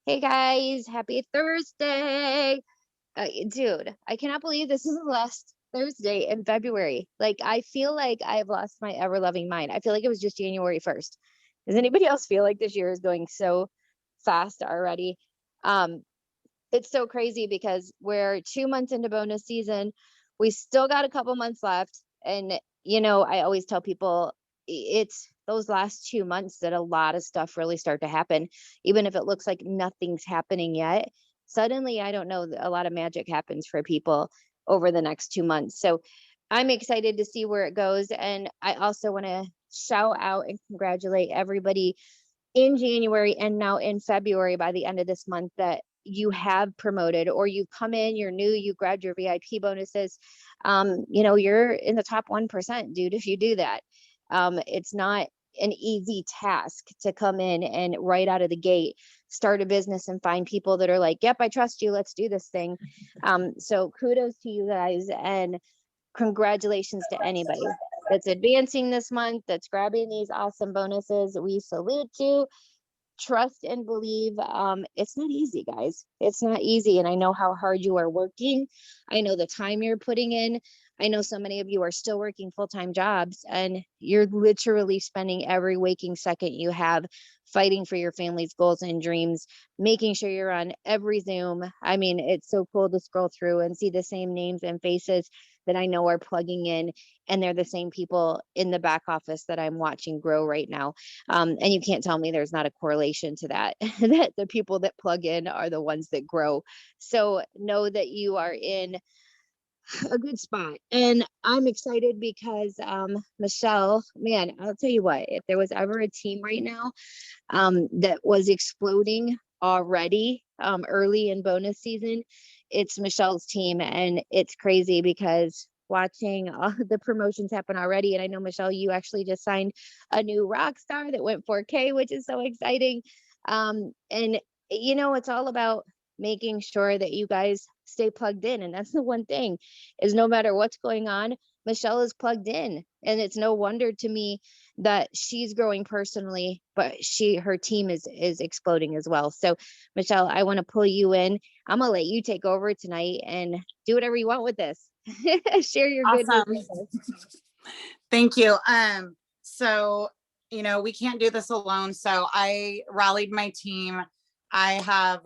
Hey guys, happy Thursday. Dude, I cannot believe this is the last Thursday in February. Like, I feel like I've lost my ever loving mind. I feel like it was just January 1st. Does anybody else feel like this year is going so fast already? Um, it's so crazy because we're 2 months into bonus season. We still got a couple months left. And, I always tell people it's those last 2 months that a lot of stuff really start to happen. Even if it looks like nothing's happening yet, suddenly, I don't know, a lot of magic happens for people over the next 2 months. So I'm excited to see where it goes. And I also want to shout out and congratulate everybody in January and now in February by the end of this month that you have promoted or you come in, you're new, you grabbed your VIP bonuses. You're in the top 1%, dude, if you do that. It's not an easy task to come in and right out of the gate start a business and find people that are like, yep, I trust you, let's do this thing. So kudos to you guys and congratulations to anybody that's advancing this month, that's grabbing these awesome bonuses. We salute you. Trust and believe. It's not easy, guys. It's not easy. And I know how hard you are working. I know the time you're putting in. I know so many of you are still working full-time jobs and you're literally spending every waking second you have fighting for your family's goals and dreams, making sure you're on every Zoom. I mean, it's so cool to scroll through and see the same names and faces that I know are plugging in, and they're the same people in the back office that I'm watching grow right now. And you can't tell me there's not a correlation to that, that the people that plug in are the ones that grow. So know that you are in a good spot. And I'm excited because Michelle, man, I'll tell you what, if there was ever a team right now that was exploding already early in bonus season, it's Michelle's team. And it's crazy because watching all the promotions happen already. And I know, Michelle, you actually just signed a new rock star that went 4K, which is so exciting. And it's all about making sure that you guys stay plugged in. And that's the one thing is no matter what's going on, Michelle is plugged in. And it's no wonder to me that she's growing personally, but her team is exploding as well. So Michelle, I want to pull you in. I'm gonna let you take over tonight and do whatever you want with this. Share your good news Awesome. with us. Thank you. So, we can't do this alone. So I rallied my team. I have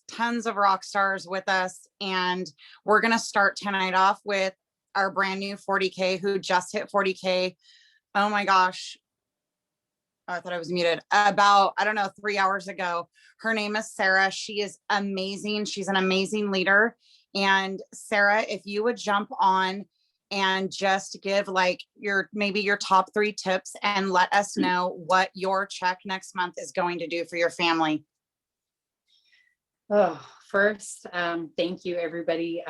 tons of rock stars with us, and we're going to start tonight off with our brand new 40K who just hit 40K. Oh my gosh. I thought I was muted. About, 3 hours ago. Her name is Sarah. She is amazing. She's an amazing leader. And Sarah, if you would jump on and just give maybe your top 3 tips and let us know what your check next month is going to do for your family. Oh, first, thank you, everybody.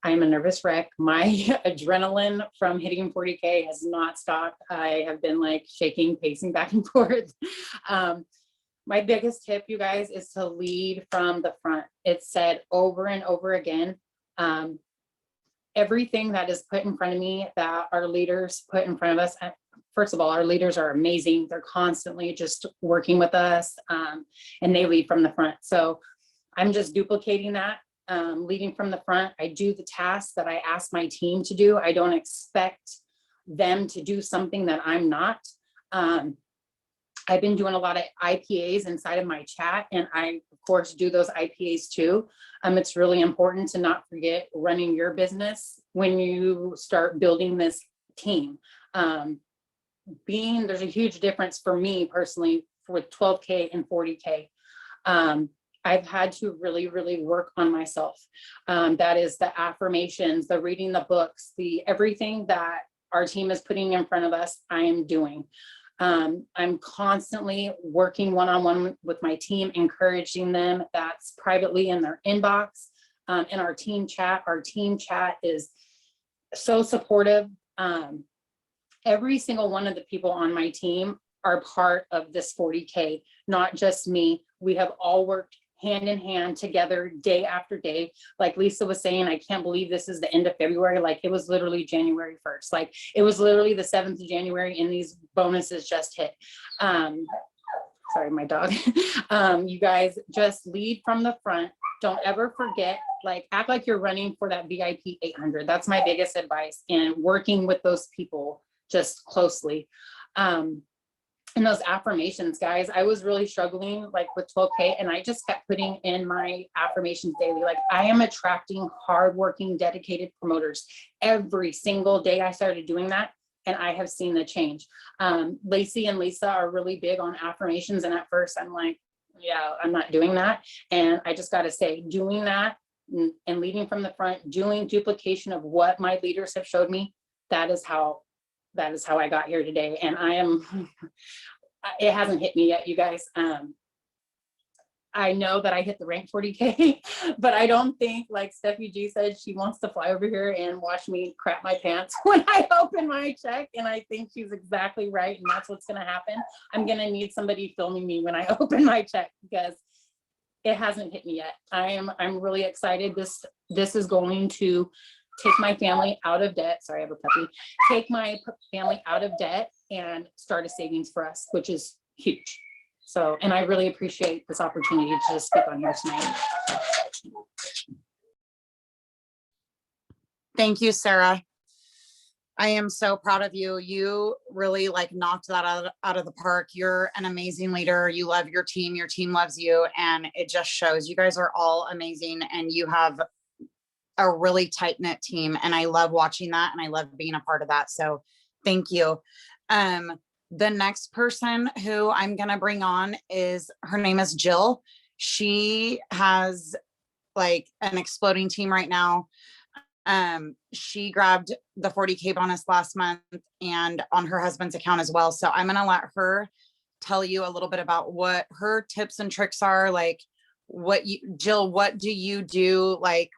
I'm a nervous wreck. My adrenaline from hitting 40K has not stopped. I have been shaking, pacing back and forth. My biggest tip, you guys, is to lead from the front. It's said over and over again. Everything that is put in front of me that our leaders put in front of us, first of all, our leaders are amazing. They're constantly just working with us, and they lead from the front. So I'm just duplicating that, leading from the front. I do the tasks that I ask my team to do. I don't expect them to do something that I'm not. I've been doing a lot of IPAs inside of my chat, and I, of course, do those IPAs too. It's really important to not forget running your business when you start building this team. There's a huge difference for me personally with 12K and 40K. I've had to really, really work on myself. That is the affirmations, the reading the books, everything that our team is putting in front of us, I am doing. I'm constantly working one-on-one with my team, encouraging them. That's privately in their inbox, in our team chat. Our team chat is so supportive. Every single one of the people on my team are part of this 40K, not just me. We have all worked hand in hand together day after day. Like Lisa was saying, I can't believe this is the end of February. It was literally January 1st. It was literally the 7th of January and these bonuses just hit. sorry, my dog. You guys just lead from the front. Don't ever forget, like, act like you're running for that VIP 800. That's my biggest advice, and working with those people just closely. And those affirmations, guys, I was really struggling like with 12K, and I just kept putting in my affirmations daily. Like, I am attracting hardworking, dedicated promoters. Every single day I started doing that, and I have seen the change. Lacey and Lisa are really big on affirmations, and at first I'm like, yeah, I'm not doing that. And I just got to say, doing that and leading from the front, doing duplication of what my leaders have showed me, that is how I got here today. And I am, it hasn't hit me yet, you guys. I know that I hit the rank 40K, but I don't think, like Steffi G said, she wants to fly over here and watch me crap my pants when I open my check. And I think she's exactly right. And that's what's going to happen. I'm going to need somebody filming me when I open my check, because it hasn't hit me yet. I'm really excited. This is going to take my family out of debt. Sorry, I have a puppy. Take my family out of debt and start a savings for us, which is huge. So, and I really appreciate this opportunity to speak on here tonight. Thank you, Sarah. I am so proud of you. You really like knocked that out of the park. You're an amazing leader. You love your team loves you. And it just shows. You guys are all amazing, and you have a really tight-knit team. And I love watching that, and I love being a part of that. So thank you. The next person who I'm going to bring on her name is Jill. She has like an exploding team right now. She grabbed the 40K bonus last month and on her husband's account as well. So I'm going to let her tell you a little bit about what her tips and tricks are. Like, Jill, what do you do? Like,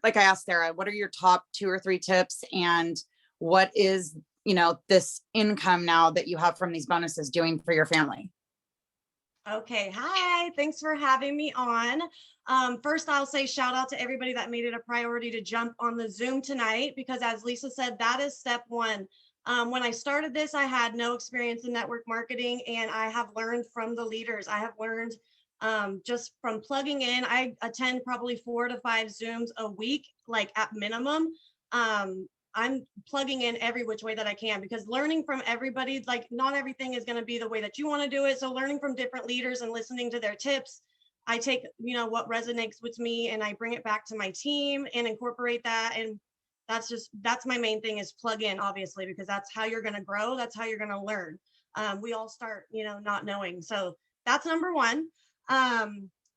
like I asked Sarah, what are your top 2 or 3 tips, and what is, this income now that you have from these bonuses doing for your family? Okay, hi, thanks for having me on. First, I'll say shout out to everybody that made it a priority to jump on the Zoom tonight, because as Lisa said, that is step 1. When I started this, I had no experience in network marketing, and I have learned from the leaders. I have learned just from plugging in. I attend probably 4 to 5 Zooms a week, like at minimum. I'm plugging in every which way that I can, because learning from everybody, like not everything is going to be the way that you want to do it. So learning from different leaders and listening to their tips, I take, what resonates with me, and I bring it back to my team and incorporate that. And that's my main thing, is plug in, obviously, because that's how you're going to grow. That's how you're going to learn. We all start, not knowing. So that's number 1.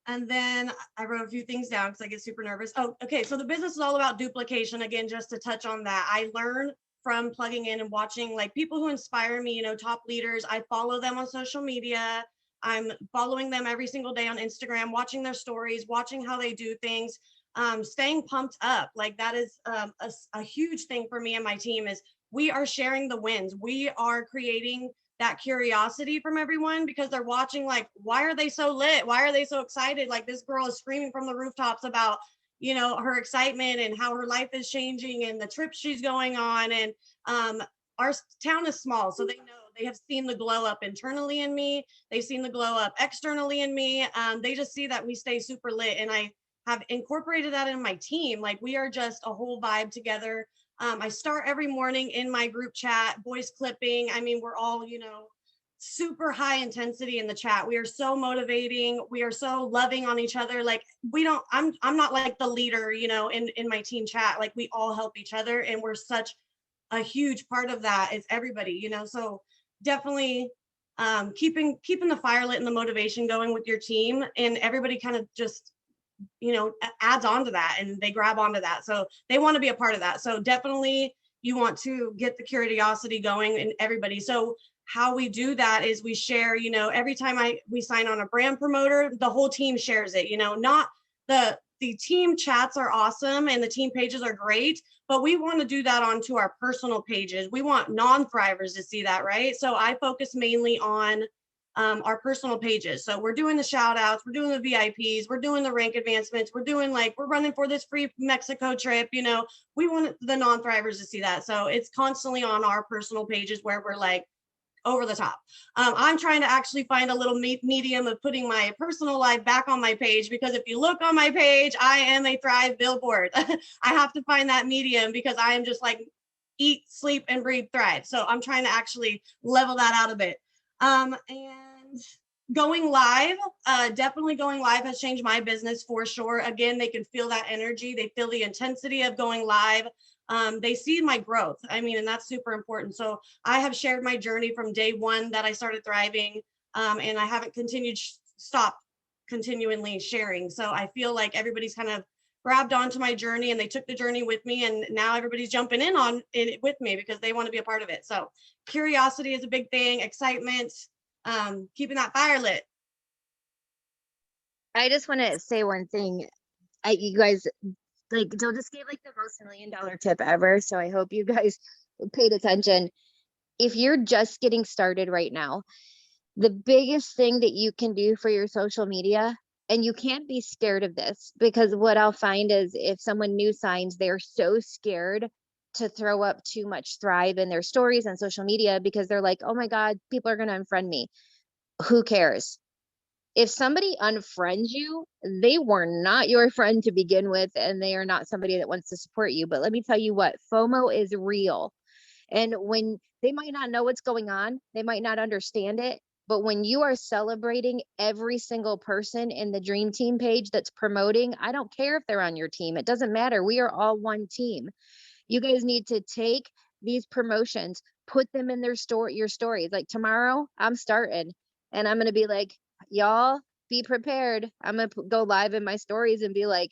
And then I wrote a few things down because I get super nervous. Oh, okay. So the business is all about duplication. Again, just to touch on that, I learn from plugging in and watching like people who inspire me, top leaders. I follow them on social media. I'm following them every single day on Instagram, watching their stories, watching how they do things, staying pumped up. Like that is a huge thing for me and my team, is we are sharing the wins. We are creating that curiosity from everyone, because they're watching like, why are they so lit? Why are they so excited? Like, this girl is screaming from the rooftops about, her excitement and how her life is changing and the trips she's going on. And our town is small, so they have seen the glow up internally in me. They've seen the glow up externally in me. They just see that we stay super lit, and I have incorporated that in my team. Like, we are just a whole vibe together. I start every morning in my group chat, voice clipping. I mean, we're all, super high intensity in the chat. We are so motivating. We are so loving on each other. Like, I'm not like the leader, in my team chat. Like, we all help each other, and we're such a huge part of that is everybody, so definitely keeping the fire lit and the motivation going with your team, and everybody kind of just adds on to that, and they grab onto that. So they want to be a part of that. So definitely you want to get the curiosity going in everybody. So how we do that is we share, every time we sign on a brand promoter, the whole team shares it, not the team chats are awesome and the team pages are great, but we want to do that onto our personal pages. We want non-thrivers to see that, right? So I focus mainly on our personal pages. So we're doing the shout outs, we're doing the VIPs, we're doing the rank advancements, we're running for this free Mexico trip. We want the non-thrivers to see that. So it's constantly on our personal pages where we're like over the top. I'm trying to actually find a little medium of putting my personal life back on my page, because if you look on my page, I am a Thrive billboard. I have to find that medium because I am just like eat, sleep, and breathe Thrive. So I'm trying to actually level that out a bit. And going live, definitely going live has changed my business for sure. Again, they can feel that energy. They feel the intensity of going live. They see my growth. I mean, and that's super important. So I have shared my journey from day one that I started thriving, and I haven't stopped continually sharing. So I feel like everybody's kind of grabbed onto my journey and they took the journey with me, and now everybody's jumping in on it with me because they want to be a part of it. So curiosity is a big thing, excitement, keeping that fire lit. I just want to say one thing. You guys, like, Jill just gave like the most $1 million tip ever. So I hope you guys paid attention. If you're just getting started right now, the biggest thing that you can do for your social media, and you can't be scared of this, because what I'll find is if someone new signs, they're so scared to throw up too much Thrive in their stories on social media because they're like, oh my God, people are going to unfriend me. Who cares? If somebody unfriends you, they were not your friend to begin with, and they are not somebody that wants to support you. But let me tell you what, FOMO is real. And when they might not know what's going on, they might not understand it. But when you are celebrating every single person in the Dream Team page that's promoting, I don't care if they're on your team. It doesn't matter. We are all one team. You guys need to take these promotions, put them in your stories. Like tomorrow, I'm starting and I'm going to be like, y'all be prepared. I'm going to go live in my stories and be like,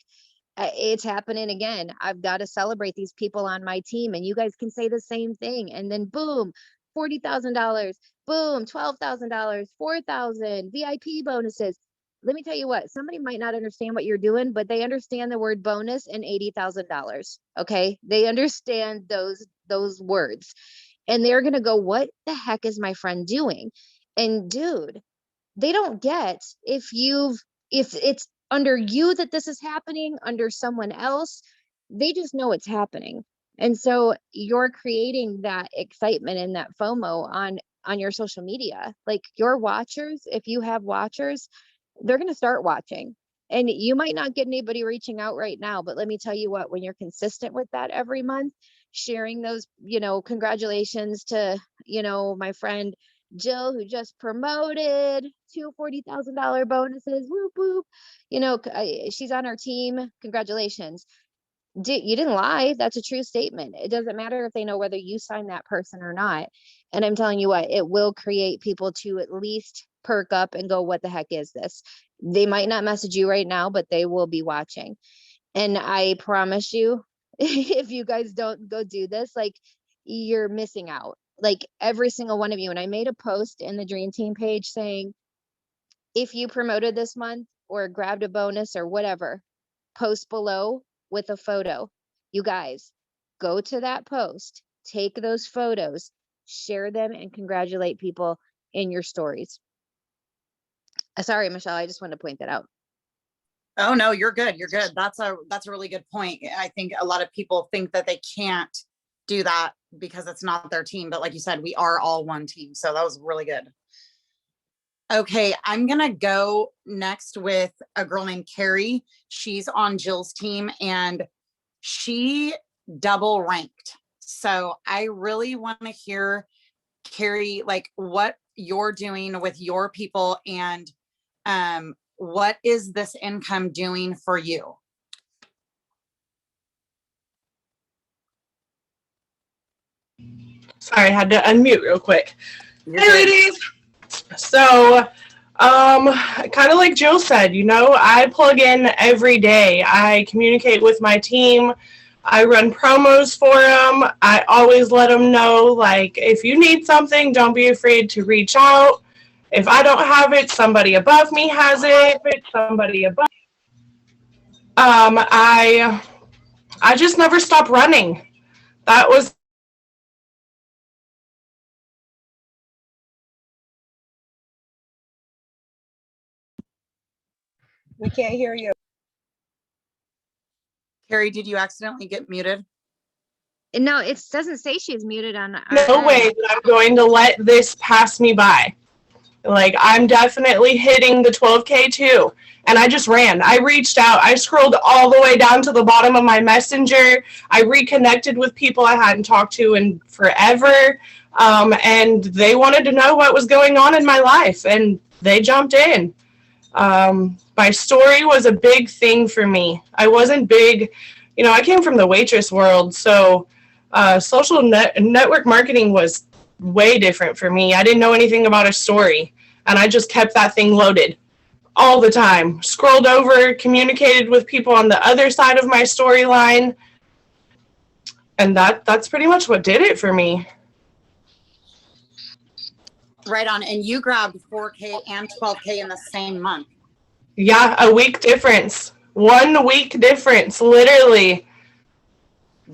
it's happening again. I've got to celebrate these people on my team. And you guys can say the same thing. And then boom, $40,000, boom, $12,000, 4,000 VIP bonuses. Let me tell you what, somebody might not understand what you're doing, but they understand the word bonus and $80,000. Okay. They understand those words, and they're going to go, what the heck is my friend doing? And dude, they don't get if it's under you that this is happening, under someone else, they just know it's happening. And so you're creating that excitement and that FOMO on your social media. Like your watchers, if you have watchers, they're going to start watching. And you might not get anybody reaching out right now, but let me tell you what, when you're consistent with that every month, sharing those, congratulations to, my friend Jill, who just promoted 2 $40,000 bonuses. Whoop, whoop. She's on our team. Congratulations. You didn't lie. That's a true statement. It doesn't matter if they know whether you signed that person or not. And I'm telling you what, it will create people to at least perk up and go, what the heck is this? They might not message you right now, but they will be watching. And I promise you, if you guys don't go do this, like, you're missing out. Like every single one of you. And I made a post in the Dream Team page saying, if you promoted this month or grabbed a bonus or whatever, post below with a photo. You guys go to that post, take those photos, share them, and congratulate people in your stories. Sorry, Michelle, I just wanted to point that out. Oh no, you're good. You're good. That's a really good point. I think a lot of people think that they can't do that because it's not their team. But like you said, we are all one team. So that was really good. Okay, I'm going to go next with a girl named Carrie. She's on Jill's team and she double ranked. So I really want to hear, Carrie, like what you're doing with your people and what is this income doing for you? Sorry, I had to unmute real quick. You're Hey, good. ladies. So, kind of like Jill said, I plug in every day. I communicate with my team. I run promos for them. I always let them know, like, if you need something, don't be afraid to reach out. If I don't have it, somebody above me has it. I just never stop running. That was We can't hear you. Carrie, did you accidentally get muted? No, it doesn't say she's muted on our No end. way that I'm going to let this pass me by. Like, I'm definitely hitting the 12K too. And I just ran. I reached out. I scrolled all the way down to the bottom of my messenger. I reconnected with people I hadn't talked to in forever. And they wanted to know what was going on in my life. And they jumped in. My story was a big thing for me. I wasn't big. You know, I came from the waitress world. So social network marketing was way different for me. I didn't know anything about a story, and I just kept that thing loaded all the time. Scrolled over, communicated with people on the other side of my storyline, and that's pretty much what did it for me. Right on. And you grabbed 4K and 12K in the same month. Yeah, a week difference. 1 week difference, literally.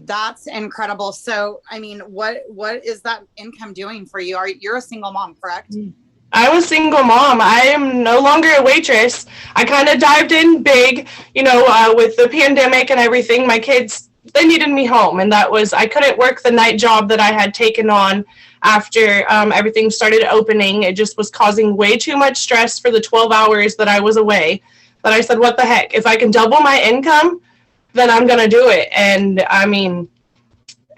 That's incredible. So, I mean, what is that income doing for you? You're a single mom, correct? I'm a single mom. I am no longer a waitress. I kind of dived in big, you know, with the pandemic and everything. My kids, they needed me home, and I couldn't work the night job that I had taken on after everything started opening. It just was causing way too much stress for the 12 hours that I was away. But I said, what the heck? If I can double my income, then I'm going to do it. And I mean,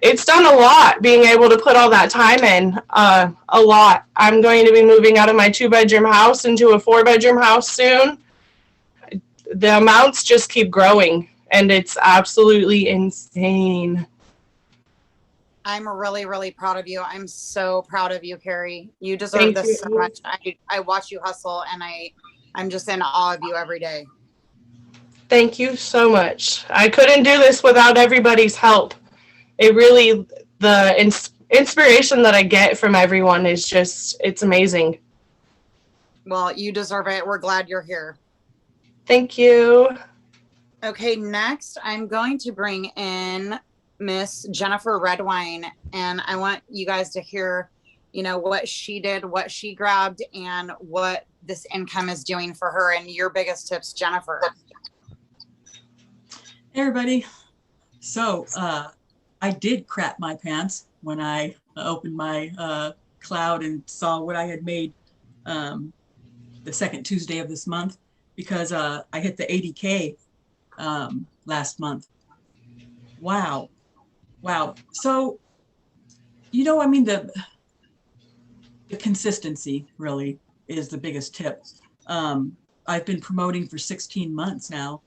it's done a lot being able to put all that time in, a lot. I'm going to be moving out of my 2-bedroom house into a 4-bedroom house soon. The amounts just keep growing, and it's absolutely insane. I'm really, really proud of you. I'm so proud of you, Carrie. You deserve this so much. I watch you hustle, and I'm just in awe of you every day. Thank you so much. I couldn't do this without everybody's help. It really, the inspiration that I get from everyone is just, it's amazing. Well, you deserve it. We're glad you're here. Thank you. Okay, next I'm going to bring in Miss Jennifer Redwine, and I want you guys to hear, you know, what she did, what she grabbed, and what this income is doing for her, and your biggest tips, Jennifer. Hey everybody. So I did crap my pants when I opened my cloud and saw what I had made the second Tuesday of this month, because I hit the 80K last month. Wow. So, you know, I mean, the consistency really is the biggest tip. I've been promoting for 16 months now,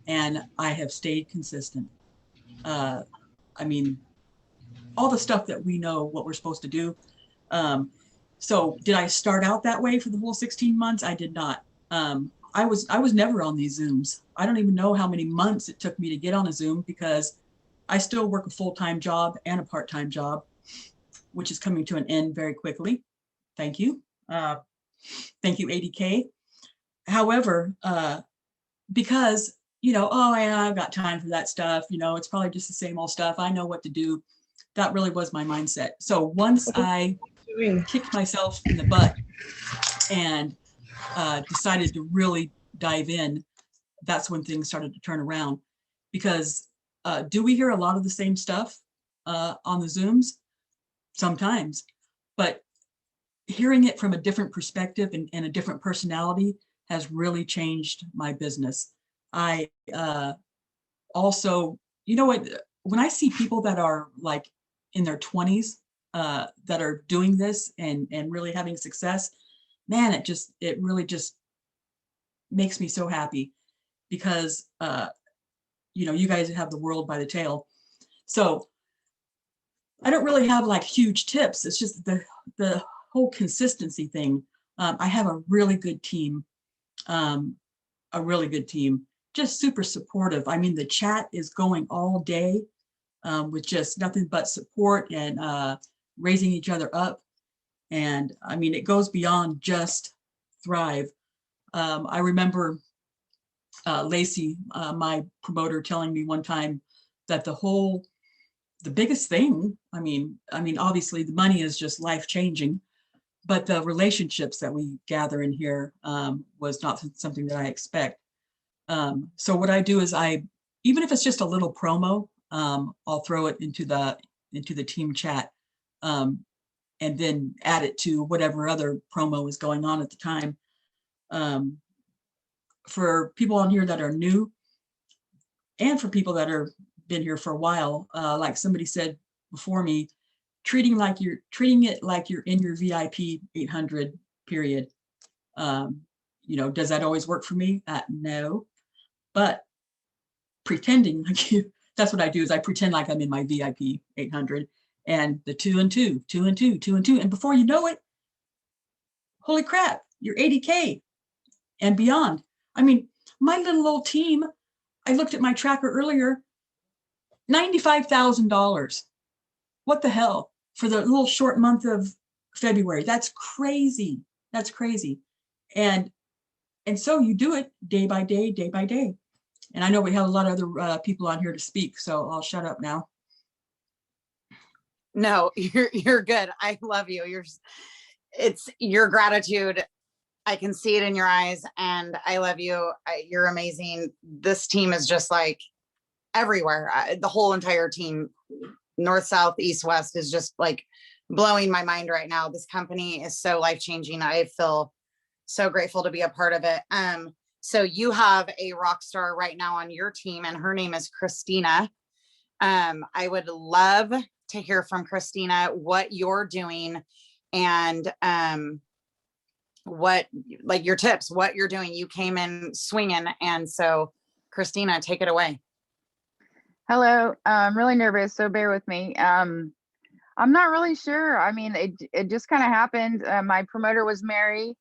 and I have stayed consistent. I mean, all the stuff that we know what we're supposed to do. So did I start out that way for the whole 16 months? I did not. I was never on these Zooms. I don't even know how many months it took me to get on a Zoom, because I still work a full-time job and a part-time job, which is coming to an end very quickly. Thank you. Thank you, 80K. However, because, you know, oh yeah, I've got time for that stuff. You know, it's probably just the same old stuff. I know what to do. That really was my mindset. So once I kicked myself in the butt and decided to really dive in, that's when things started to turn around. Because do we hear a lot of the same stuff on the Zooms? Sometimes, but hearing it from a different perspective and a different personality has really changed my business. I also, you know what, when I see people that are like in their 20s that are doing this and really having success, man, it really just makes me so happy, because you know, you guys have the world by the tail. So I don't really have like huge tips. It's just the whole consistency thing. I have a really good team, just super supportive. I mean, the chat is going all day with just nothing but support and raising each other up. And I mean, it goes beyond just Thrive. I remember Lacey, my promoter, telling me one time that the biggest thing, I mean, obviously the money is just life-changing, but the relationships that we gather in here was not something that I expect. So what I do is even if it's just a little promo, I'll throw it into the into the team chat, and then add it to whatever other promo is going on at the time. For people on here that are new, and for people that are been here for a while, like somebody said before me, treating it like you're in your VIP 800 period. Does that always work for me? No, but pretending like you, that's what I do, is I pretend like I'm in my VIP 800 and the 2 and 2, 2 and 2, 2 and 2. And before you know it, holy crap, you're 80K and beyond. I mean, my little old team, I looked at my tracker earlier, $95,000. What the hell for the little short month of February? That's crazy. That's crazy. And so you do it day by day, day by day. And I know we have a lot of other people on here to speak, so I'll shut up now. No, you're good. I love you. It's your gratitude. I can see it in your eyes, and I love you. You're amazing. This team is just like everywhere. The whole entire team, north, south, east, west, is just like blowing my mind right now. This company is so life-changing. I feel so grateful to be a part of it. So you have a rock star right now on your team, and her name is Christina. I would love to hear from Christina what you're doing, and what, like, your tips, what you're doing. You came in swinging, and so Christina, take it away. Hello, I'm really nervous, so bear with me. I'm not really sure. I mean, it just kind of happened. My promoter was Mary,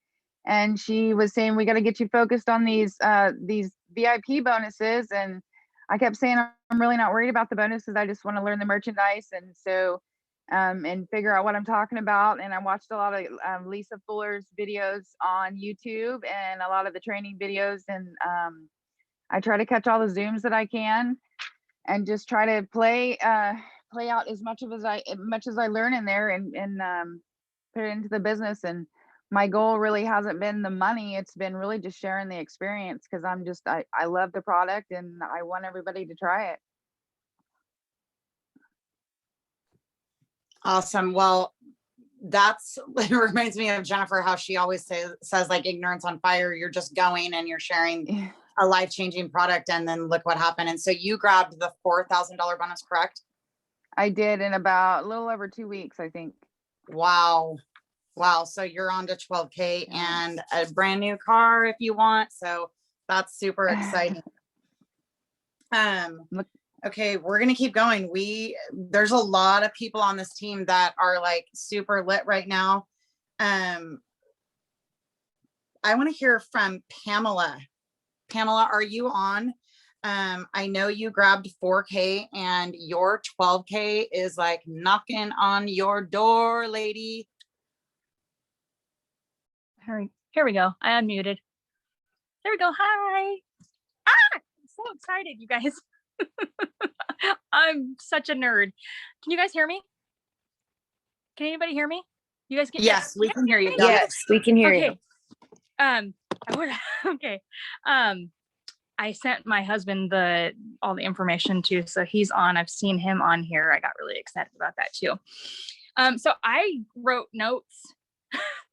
and she was saying, we got to get you focused on these VIP bonuses. And I kept saying, I'm really not worried about the bonuses. I just want to learn the merchandise. And so, and figure out what I'm talking about. And I watched a lot of Lisa Fuller's videos on YouTube and a lot of the training videos. And I try to catch all the Zooms that I can, and just try to play out as much as I learn in there, and put it into the business. And my goal really hasn't been the money. It's been really just sharing the experience, because I love the product and I want everybody to try it. Awesome. Well, it reminds me of Jennifer, how she always says like ignorance on fire. You're just going and you're sharing a life-changing product, and then look what happened. And so you grabbed the $4,000 bonus, correct? I did, in about a little over 2 weeks, I think. Wow. So you're on to 12K and a brand new car if you want. So that's super exciting. Okay, we're gonna keep going. There's a lot of people on this team that are like super lit right now. I want to hear from Pamela. Pamela, are you on? I know you grabbed 4K, and your 12K is like knocking on your door, lady. Here we go. I unmuted. There we go. Hi. I'm so excited, you guys. I'm such a nerd. Can you guys hear me? Can anybody hear me? You guys can? Yes, we can hear you. Yes, we can hear you. Okay. I sent my husband all the information too, so he's on. I've seen him on here. I got really excited about that too. So I wrote notes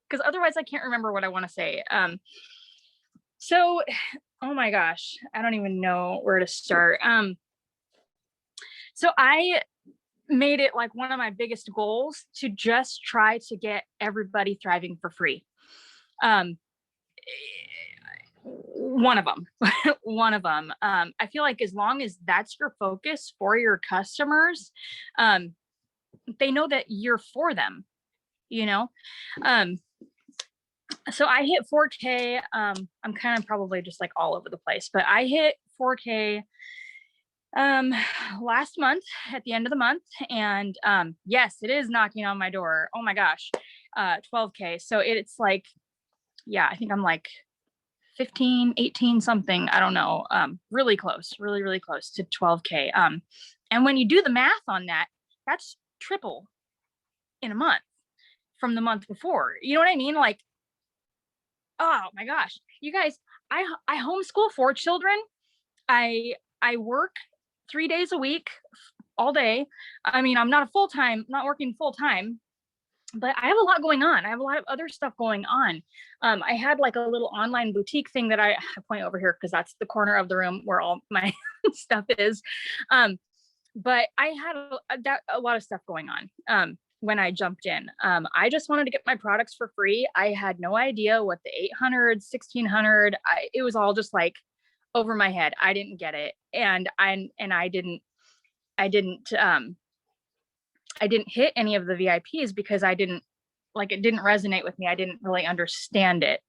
because otherwise I can't remember what I want to say. So, oh my gosh, I don't even know where to start. So I made it like one of my biggest goals to just try to get everybody thriving for free. One of them. I feel like as long as that's your focus for your customers, they know that you're for them, you know? So I hit 4K. I'm kind of probably just like all over the place, but I hit 4K last month at the end of the month. And yes, it is knocking on my door. Oh my gosh, 12K. So it's like, yeah, I think I'm like 15, 18 something. I don't know. Really close, really close to 12K. And when you do the math on that, that's triple in a month from the month before. You know what I mean? Like, oh my gosh, you guys, I homeschool 4 children. I work 3 days a week all day. I mean, I'm not working full time, but I have a lot going on. I have a lot of other stuff going on. I had like a little online boutique thing that I point over here because that's the corner of the room where all my stuff is. But I had a lot of stuff going on when I jumped in. I just wanted to get my products for free. I had no idea what the 800, 1600, it was all just like over my head. I didn't get it. And I didn't hit any of the VIPs because it didn't resonate with me. I didn't really understand it.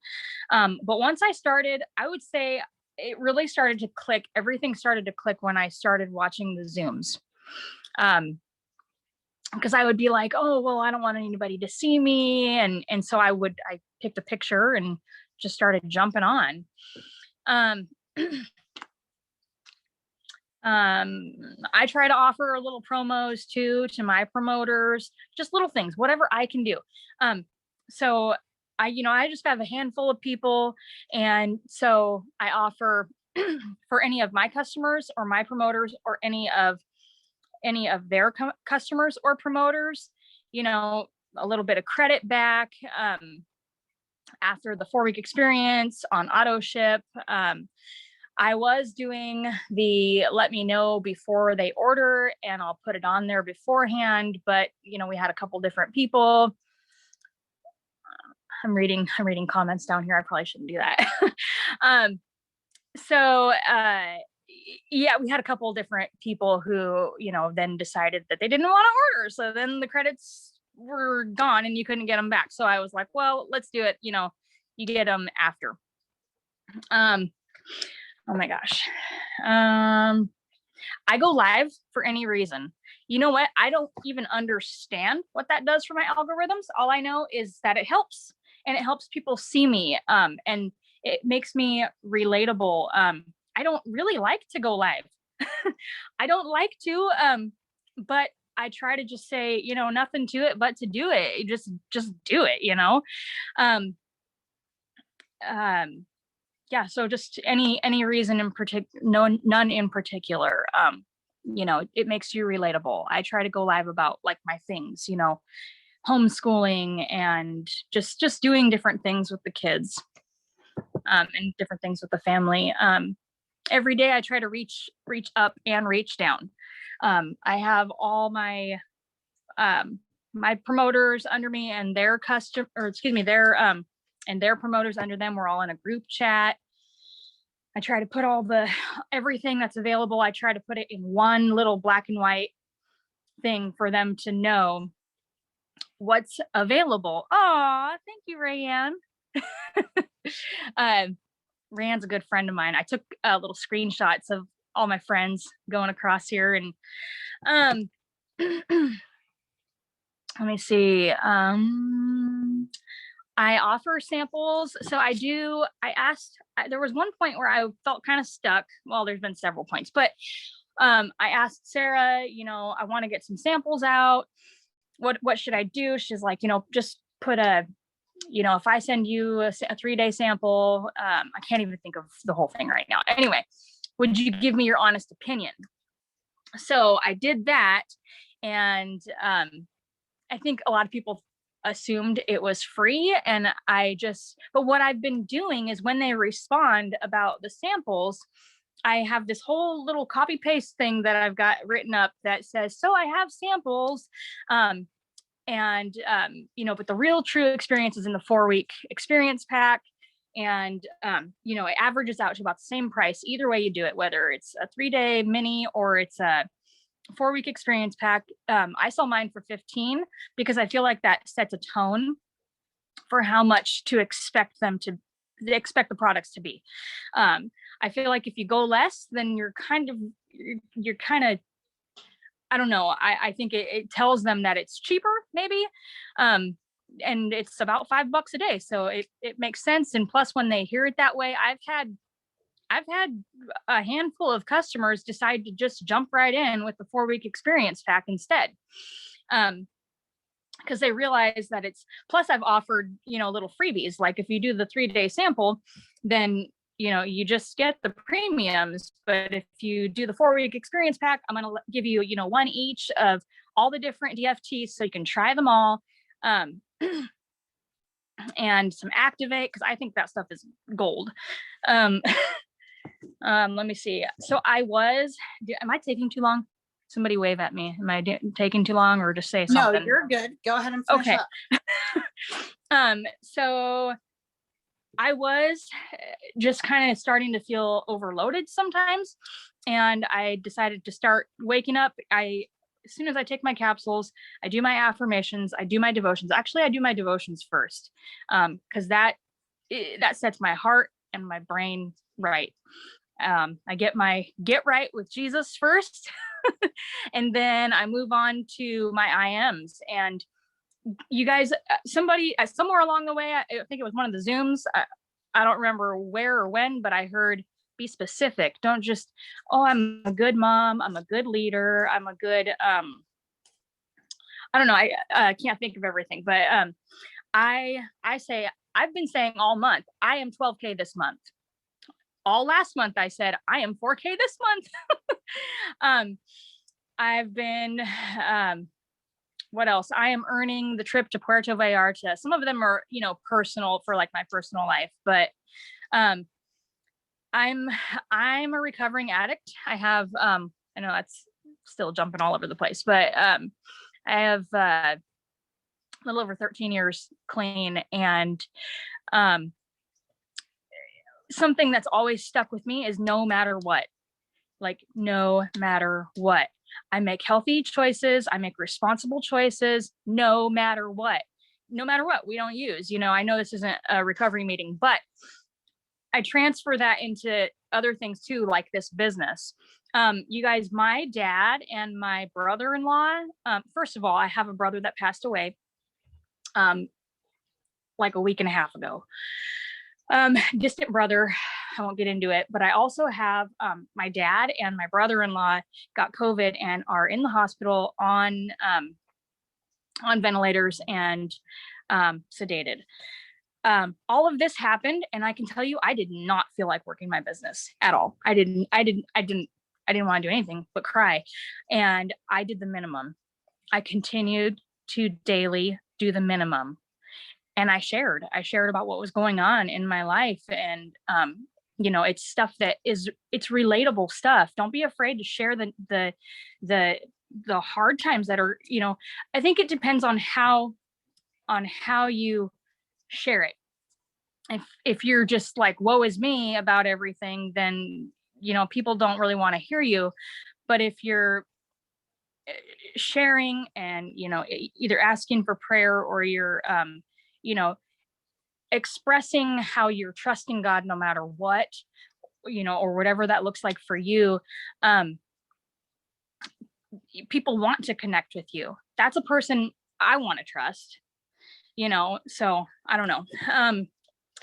But once I started, I would say it really started to click. Everything started to click when I started watching the Zooms. Because I would be like, oh, well, I don't want anybody to see me. And so I picked a picture and just started jumping on. I try to offer little promos too to my promoters, just little things, whatever I can do. So I just have a handful of people. And so I offer for any of my customers or my promoters or any of their customers or promoters, a little bit of credit back, after the 4-week experience on auto ship. I was doing the let me know before they order, and I'll put it on there beforehand, but we had a couple different people. I'm reading comments down here. I probably shouldn't do that. Yeah, we had a couple different people who, then decided that they didn't want to order. So then the credits were gone and you couldn't get them back. So I was like, well, let's do it. You get them after. Oh my gosh. I go live for any reason. You know what? I don't even understand what that does for my algorithms. All I know is that it helps, and it helps people see me. And it makes me relatable. I don't really like to go live. I don't like to, but I try to just say, nothing to it but to do it. Just do it, yeah, so just any reason in particular, none in particular. It makes you relatable. I try to go live about like my things, homeschooling and just doing different things with the kids, and different things with the family. Every day I try to reach up and reach down. I have all my my promoters under me and their and their promoters under them. We're all in a group chat. I try to put everything that's available. I try to put it in one little black and white thing for them to know what's available. Oh, thank you, Rayanne. Rayanne's a good friend of mine. I took little screenshots of all my friends going across here, and let me see. I offer samples. So there was one point where I felt kind of stuck. Well, there's been several points, but I asked Sarah, I want to get some samples out. What should I do? She's like, just put if I send you a 3-day sample, I can't even think of the whole thing right now. Anyway, would you give me your honest opinion? So I did that. And I think a lot of people assumed it was free. And but what I've been doing is when they respond about the samples, I have this whole little copy paste thing that I've got written up that says, so I have samples. But the real true experience is in the 4-week experience pack. And, it averages out to about the same price, either way you do it, whether it's a 3-day mini or it's a 4-week experience pack. I sell mine for $15 because I feel like that sets a tone for how much to expect the products to be. I feel like if you go less, then you're kind of, I don't know. I think it tells them that it's cheaper maybe. And it's about $5 a day. So it makes sense. And plus when they hear it that way, I've had a handful of customers decide to just jump right in with the 4-week experience pack instead. Because they realize that plus I've offered, little freebies. Like if you do the 3-day sample, then you just get the premiums, but if you do the 4-week experience pack, I'm going to give you, one each of all the different DFTs so you can try them all. And some Activate, because I think that stuff is gold. Let me see. So am I taking too long? Somebody wave at me. Am I taking too long, or just say something? No, you're good. Go ahead and finish up. So I was just kind of starting to feel overloaded sometimes. And I decided to start waking up. As soon as I take my capsules, I do my affirmations, I do my devotions. Actually, I do my devotions first, because that sets my heart and my brain right. I get right with Jesus first, and then I move on to my IMs. And you guys, somebody somewhere along the way, I think it was one of the Zooms, I don't remember where or when, but I heard, be specific. Don't just, I'm a good mom, I'm a good leader, I'm a good, I don't know, I can't think of everything, but I say, I've been saying all month, I am 12K this month. All last month I said, I am 4K this month. I've been, what else? I am earning the trip to Puerto Vallarta. Some of them are, personal for like my personal life, but I'm a recovering addict. I have, I know that's still jumping all over the place, but I have a little over 13 years clean. And something that's always stuck with me is no matter what, I make healthy choices. I make responsible choices, no matter what we don't use, I know this isn't a recovery meeting, but I transfer that into other things too, like this business. You guys, my dad and my brother-in-law, first of all, I have a brother that passed away like a week and a half ago. Distant brother, I won't get into it, but I also have my dad and my brother-in-law got COVID and are in the hospital on ventilators and sedated. All of this happened, and I can tell you, I did not feel like working my business at all. I didn't want to do anything but cry. And I did the minimum. I continued to daily do the minimum. And I shared about what was going on in my life. And, it's stuff that it's relatable stuff. Don't be afraid to share the hard times that are, I think it depends on how you share it. If you're just like, woe is me about everything, then, people don't really want to hear you. But if you're sharing and, either asking for prayer or you're, expressing how you're trusting God no matter what, or whatever that looks like for you, people want to connect with you. That's a person I want to trust, so I don't know.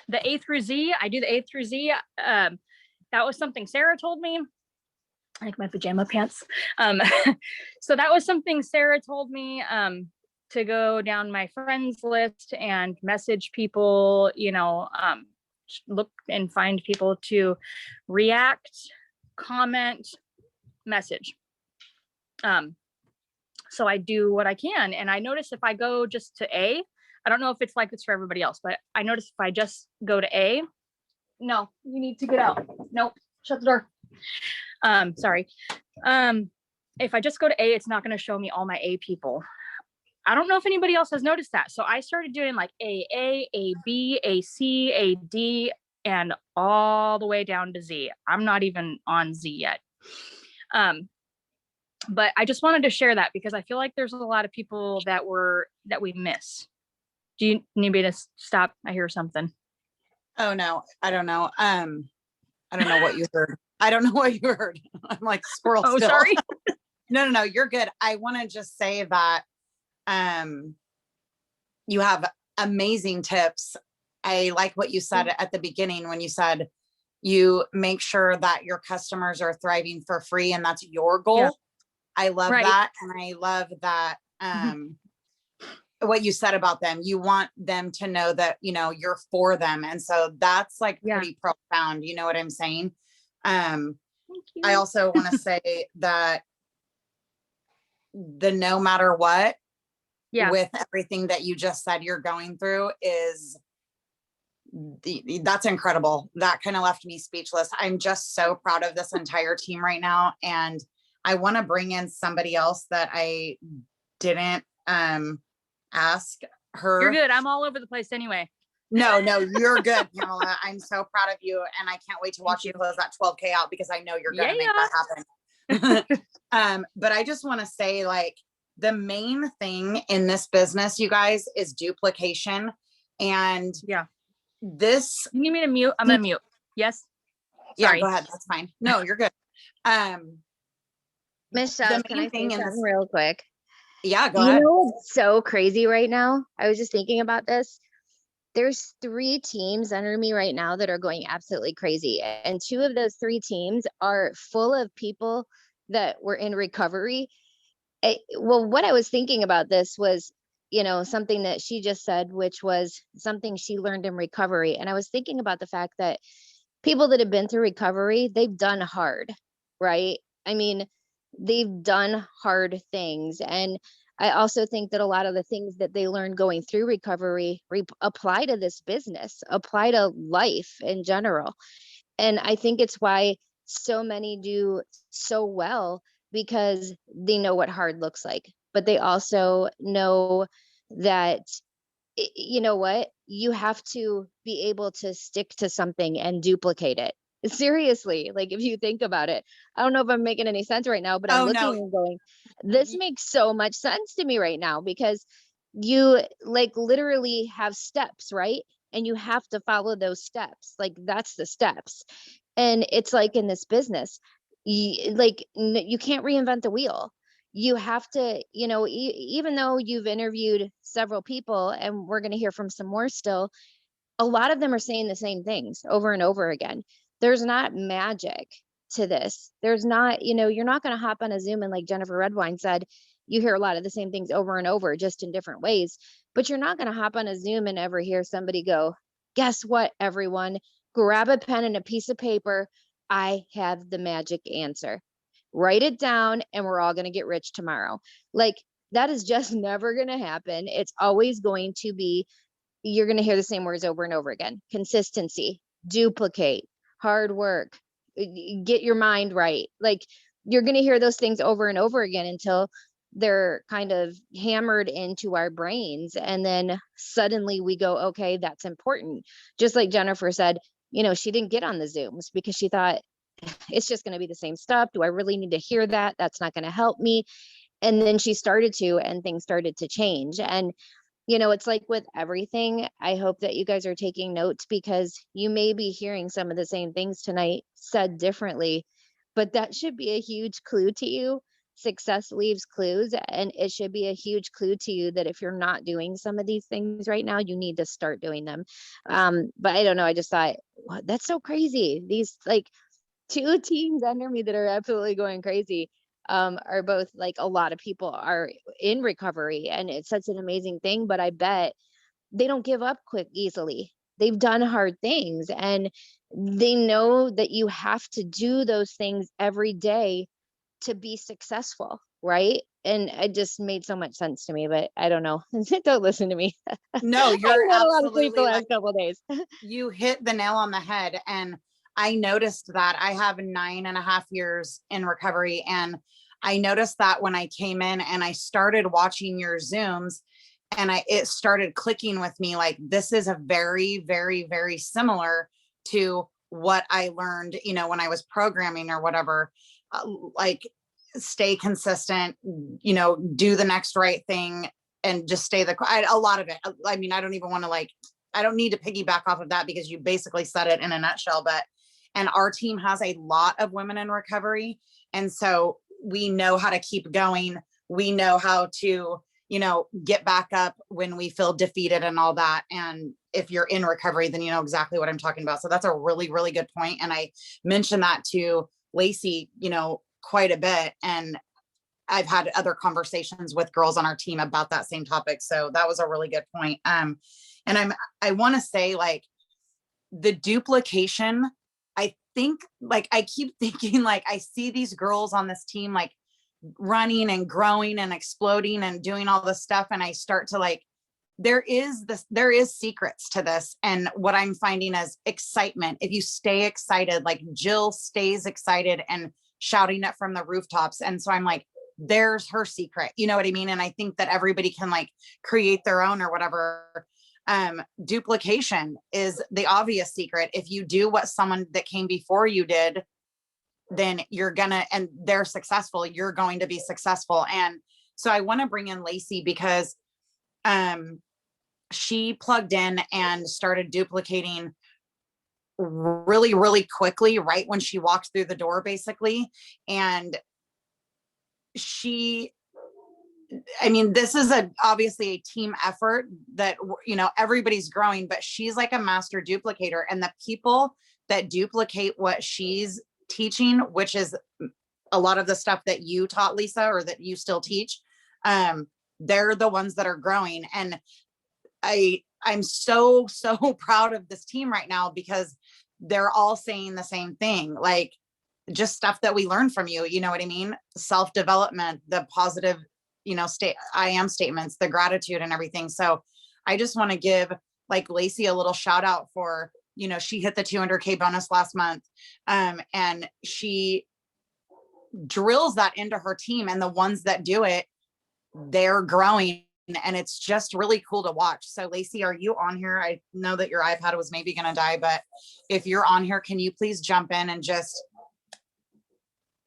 The A through Z, I do the A through Z. That was something Sarah told me. I like my pajama pants. So that was something Sarah told me, to go down my friends list and message people, look and find people to react, comment, message. So I do what I can. And I notice if I go just to A, I don't know if it's like this for everybody else, but I notice if I just go to A, no, you need to get out. Nope, shut the door. Sorry. If I just go to A, it's not going to show me all my A people. I don't know if anybody else has noticed that. So I started doing like AA, AB, AC, AD, and all the way down to Z. I'm not even on Z yet. But I just wanted to share that because I feel like there's a lot of people that we miss. Do you need me to stop? I hear something. Oh no, I don't know. I don't know what you heard. I don't know what you heard. I'm like squirrel. Oh, still. sorry. No, you're good. I want to just say that you have amazing tips. I like what you said at the beginning when you said you make sure that your customers are thriving for free and that's your goal. Yeah. I love that. And I love that what you said about them. You want them to know that, you know, you're for them. And so that's like Yeah. pretty profound. You know what I'm saying? Thank you. I also want to say that the no matter what, Yeah. with everything that you just said you're going through is that's incredible. That kind of left me speechless. I'm just so proud of this entire team right now. And I want to bring in somebody else that I didn't ask her. You're good. I'm all over the place anyway. No, you're good, Pamela. I'm so proud of you. And I can't wait to watch you close that 12K out, because I know you're going to make that happen. But I just want to say, like, the main thing in this business, you guys, is duplication. And Yeah. this, You need me to mute? I'm going to mute. Yes. yeah, go ahead. That's fine. No, you're good. Michelle, the can main I say thing in something this, real quick? yeah, go You ahead. know what's so crazy right now? I was just thinking about this. There's 3 teams under me right now that are going absolutely crazy. And 2 of those 3 teams are full of people that were in recovery. Well, what I was thinking about this was, you know, something that she just said, which was something she learned in recovery. And I was thinking about the fact that people that have been through recovery, they've done hard, right? I mean, they've done hard things. And I also think that a lot of the things that they learned going through recovery apply to this business, apply to life in general. And I think it's why so many do so well, because they know what hard looks like, but they also know that, you know what, you have to be able to stick to something and duplicate it. Seriously, like, if you think about it, I don't know if I'm making any sense right now, but I'm looking and going, this makes so much sense to me right now, because you, like, literally have steps, right? And you have to follow those steps. Like, that's the steps. And it's like in this business, you can't reinvent the wheel. You have to, you know, even though you've interviewed several people, and we're going to hear from some more still, a lot of them are saying the same things over and over again. There's not magic to this. There's not, you know, you're not going to hop on a Zoom and, like Jennifer Redwine said, you hear a lot of the same things over and over, just in different ways. But you're not going to hop on a Zoom and ever hear somebody go, guess what, everyone? Grab a pen and a piece of paper. I have the magic answer. Write it down, and we're all going to get rich tomorrow. Like, that is just never going to happen. It's always going to be, you're going to hear the same words over and over again. Consistency, duplicate, hard work, get your mind right. Like, you're going to hear those things over and over again until they're kind of hammered into our brains. And then suddenly we go, okay, that's important. Just like Jennifer said, you know, she didn't get on the Zooms because she thought, it's just going to be the same stuff. Do I really need to hear that? That's not going to help me. And then she started to, and things started to change. And, you know, it's like with everything, I hope that you guys are taking notes, because you may be hearing some of the same things tonight said differently, but that should be a huge clue to you. Success leaves clues, and it should be a huge clue to you that if you're not doing some of these things right now, you need to start doing them. But I don't know. I just thought, wow, that's so crazy. These, like, 2 teams under me that are absolutely going crazy are both, like, a lot of people are in recovery, and it's such an amazing thing. But I bet they don't give up quick easily. They've done hard things, and they know that you have to do those things every day to be successful, right? And it just made so much sense to me. But I don't know. Don't listen to me. No, you're I've had a lot of sleep the absolutely last like, couple of days. you hit the nail on the head. And I noticed that. I have 9.5 years in recovery. And I noticed that when I came in and I started watching your Zooms, and it started clicking with me, like, this is a very, very, very similar to what I learned, you know, when I was programming or whatever. Like, stay consistent, you know, do the next right thing, and just stay a lot of it. I mean, I don't even want to, like, I don't need to piggyback off of that, because you basically said it in a nutshell. But, and our team has a lot of women in recovery. And so we know how to keep going. We know how to, you know, get back up when we feel defeated and all that. And if you're in recovery, then you know exactly what I'm talking about. So that's a really, really good point. And I mentioned that to Lacey, you know, quite a bit. And I've had other conversations with girls on our team about that same topic. So that was a really good point. And I want to say, like, the duplication, I think, like, I keep thinking, like, I see these girls on this team, like, running and growing and exploding and doing all this stuff. And I start to, like, there is secrets to this. And what I'm finding is excitement. If you stay excited, like Jill stays excited and shouting it from the rooftops. And so I'm like, there's her secret, you know what I mean? And I think that everybody can, like, create their own or whatever. Duplication is the obvious secret. If you do what someone that came before you did, then you're gonna, and they're successful, you're going to be successful. And so I want to bring in Lacey because she plugged in and started duplicating really, really quickly, right when she walked through the door, basically. And I mean, this is obviously a team effort that, you know, everybody's growing, but she's like a master duplicator. And the people that duplicate what she's teaching, which is a lot of the stuff that you taught, Lisa, or that you still teach, they're the ones that are growing. And I'm so proud of this team right now because they're all saying the same thing, like, just stuff that we learned from you. You know what I mean? Self-development, the positive, you know, I am statements, the gratitude and everything. So I just want to give, like, Lacey a little shout out for, you know, she hit the 200K bonus last month. And she drills that into her team, and the ones that do it, they're growing. And it's just really cool to watch. So Lacey, are you on here? I know that your iPad was maybe going to die, but if you're on here, can you please jump in and just.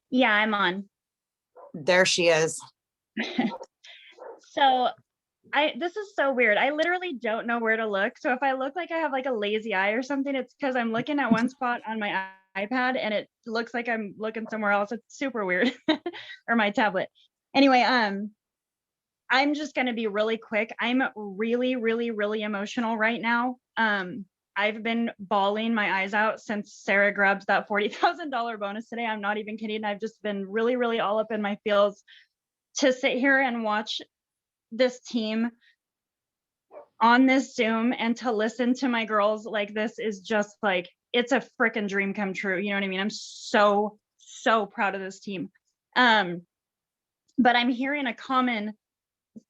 Yeah, I'm on. There she is. So this is so weird. I literally don't know where to look. So if I look like I have like a lazy eye or something, it's because I'm looking at one spot on my iPad and it looks like I'm looking somewhere else. It's super weird. Or my tablet. Anyway, I'm just going to be really quick. I'm really, really, really emotional right now. I've been bawling my eyes out since Sarah grabs that $40,000 bonus today. I'm not even kidding. I've just been really, really all up in my feels to sit here and watch this team on this Zoom and to listen to my girls. Like, this is just like, it's a freaking dream come true. You know what I mean? I'm so proud of this team. But I'm hearing a common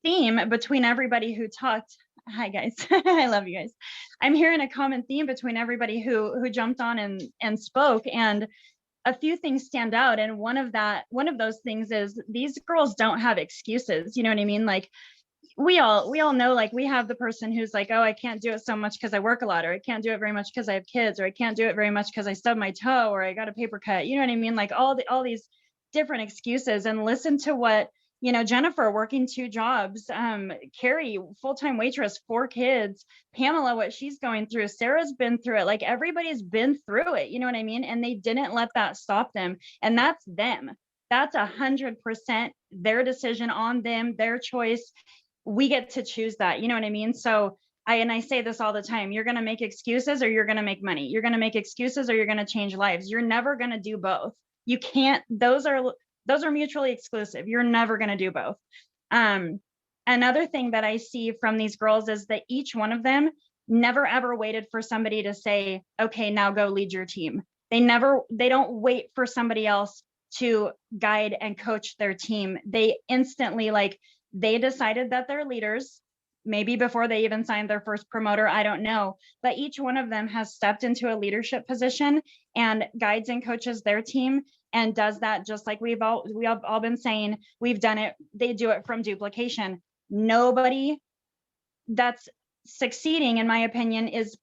theme between everybody who talked. Hi guys. I love you guys. I'm hearing a common theme between everybody who jumped on and spoke, and a few things stand out. And one of those things is these girls don't have excuses. You know what I mean? Like, we all know, like, we have the person who's like, oh, I can't do it so much because I work a lot, or I can't do it very much because I have kids, or I can't do it very much because I stubbed my toe, or I got a paper cut. You know what I mean? Like, all these different excuses. And listen to what, you know, Jennifer working 2 jobs, Carrie, full-time waitress, 4 kids, Pamela, what she's going through, Sarah's been through it, like, everybody's been through it, you know what I mean? And they didn't let that stop them. And that's them. That's 100% their decision, on them, their choice. We get to choose that, you know what I mean? So I say this all the time, you're going to make excuses or you're going to make money. You're going to make excuses or you're going to change lives. You're never going to do both. You can't, those are mutually exclusive. You're never going to do both. Another thing that I see from these girls is that each one of them never ever waited for somebody to say, okay, now go lead your team. They don't wait for somebody else to guide and coach their team. They instantly, like, they decided that they're leaders, maybe before they even signed their first promoter, I don't know, but each one of them has stepped into a leadership position and guides and coaches their team, and does that just like we have all been saying. We've done it. They do it from duplication. Nobody that's succeeding, in my opinion, is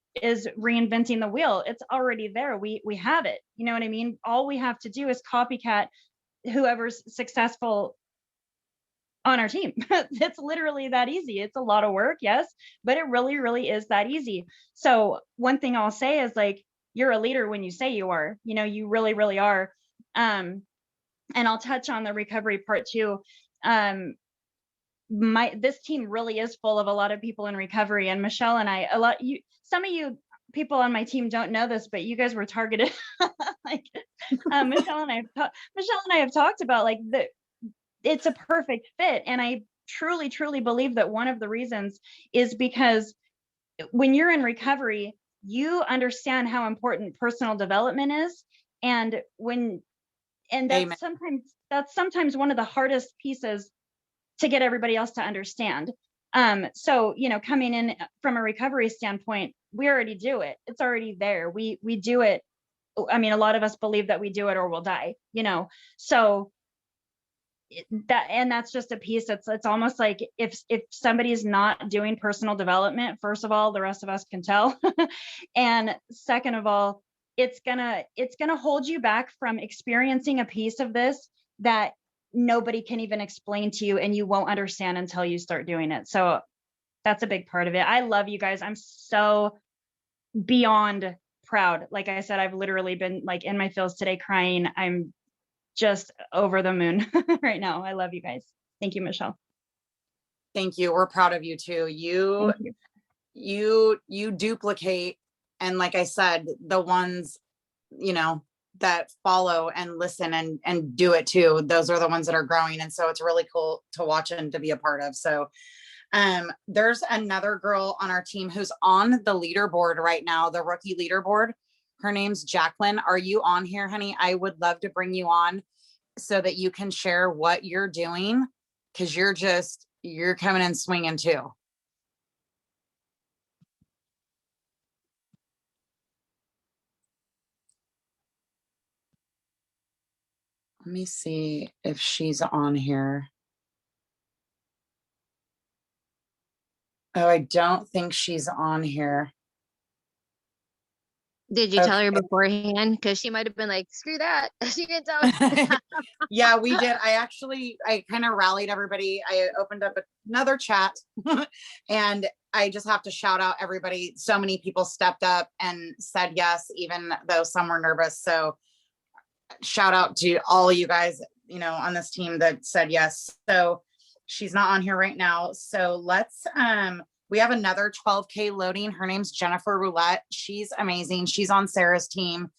reinventing the wheel. It's already there. We have it. You know what I mean? All we have to do is copycat whoever's successful on our team. It's literally that easy. It's a lot of work, yes, but it really, really is that easy. So one thing I'll say is, like, you're a leader when you say you are, you know, you really, really are. And I'll touch on the recovery part too. This team really is full of a lot of people in recovery, and Michelle and I, some of you people on my team don't know this, but you guys were targeted. Like, Michelle and I have talked about, like, it's a perfect fit. And I truly, truly believe that one of the reasons is because when you're in recovery, you understand how important personal development is. And Amen. that's sometimes one of the hardest pieces to get everybody else to understand. So, coming in from a recovery standpoint, we already do it. It's already there. We do it. I mean, a lot of us believe that we do it or we'll die, so that's just a piece. It's almost like if somebody's not doing personal development, first of all, the rest of us can tell. And second of all, it's gonna hold you back from experiencing a piece of this that nobody can even explain to you, and you won't understand until you start doing it. So that's a big part of it. I love you guys. I'm so beyond proud. Like I said, I've literally been like in my feels today crying. I'm just over the moon right now. I love you guys. Thank you, Michelle. Thank you. We're proud of you too. You duplicate, and like I said, the ones, that follow and listen and do it too. Those are the ones that are growing. And so it's really cool to watch and to be a part of. So there's another girl on our team who's on the leaderboard right now, the rookie leaderboard. Her name's Jacqueline. Are you on here, honey? I would love to bring you on so that you can share what you're doing, because you're coming in swinging too. Let me see if she's on here. Oh, I don't think she's on here. Did you tell her beforehand? Because she might have been like, screw that. She didn't tell me. Yeah, we did. I kind of rallied everybody. I opened up another chat and I just have to shout out everybody. So many people stepped up and said yes, even though some were nervous. So shout out to all of you guys, on this team that said yes. So she's not on here right now. So let's, we have another 12K loading. Her name's Jennifer Roulette. She's amazing. She's on Sarah's team.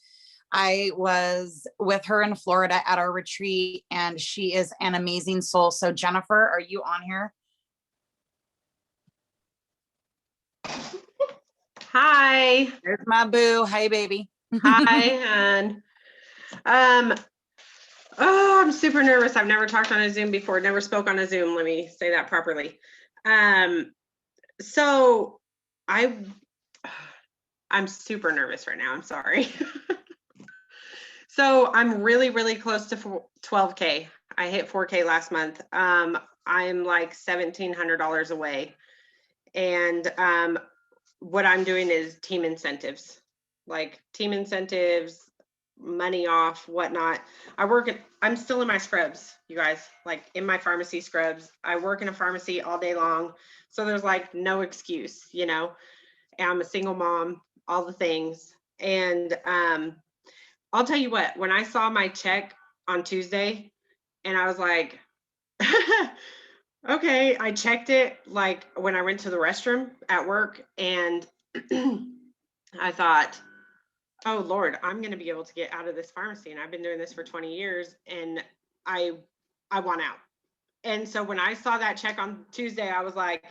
I was with her in Florida at our retreat, and she is an amazing soul. So Jennifer, are you on here? Hi. There's my boo. Hi, baby. Hi, hon. I'm super nervous. I've never talked on a Zoom before, never spoke on a Zoom. Let me say that properly. So I'm super nervous right now. I'm sorry. So I'm really, really close to 12K. I hit 4K last month. I'm like $1,700 away. And what I'm doing is team incentives, money off, whatnot. I'm still in my scrubs, you guys, like in my pharmacy scrubs. I work in a pharmacy all day long. So there's like no excuse, and I'm a single mom, all the things. And I'll tell you what, when I saw my check on Tuesday and I was like, okay, I checked it like when I went to the restroom at work, and I thought, oh Lord, I'm going to be able to get out of this pharmacy. And I've been doing this for 20 years and I want out. And so when I saw that check on Tuesday, I was like,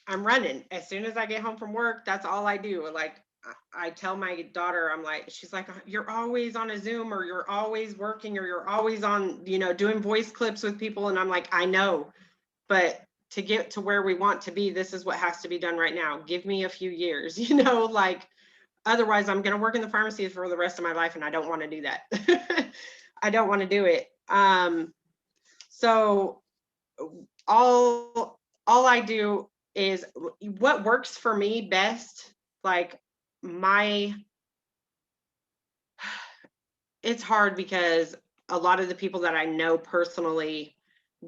I'm running. As soon as I get home from work, that's all I do. Like I tell my daughter, she's like, you're always on a Zoom, or you're always working, or you're always on, doing voice clips with people. And I'm like, I know, but to get to where we want to be, this is what has to be done right now. Give me a few years, otherwise I'm going to work in the pharmacy for the rest of my life. And I don't want to do that. I don't want to do it. So all I do is what works for me best. It's hard because a lot of the people that I know personally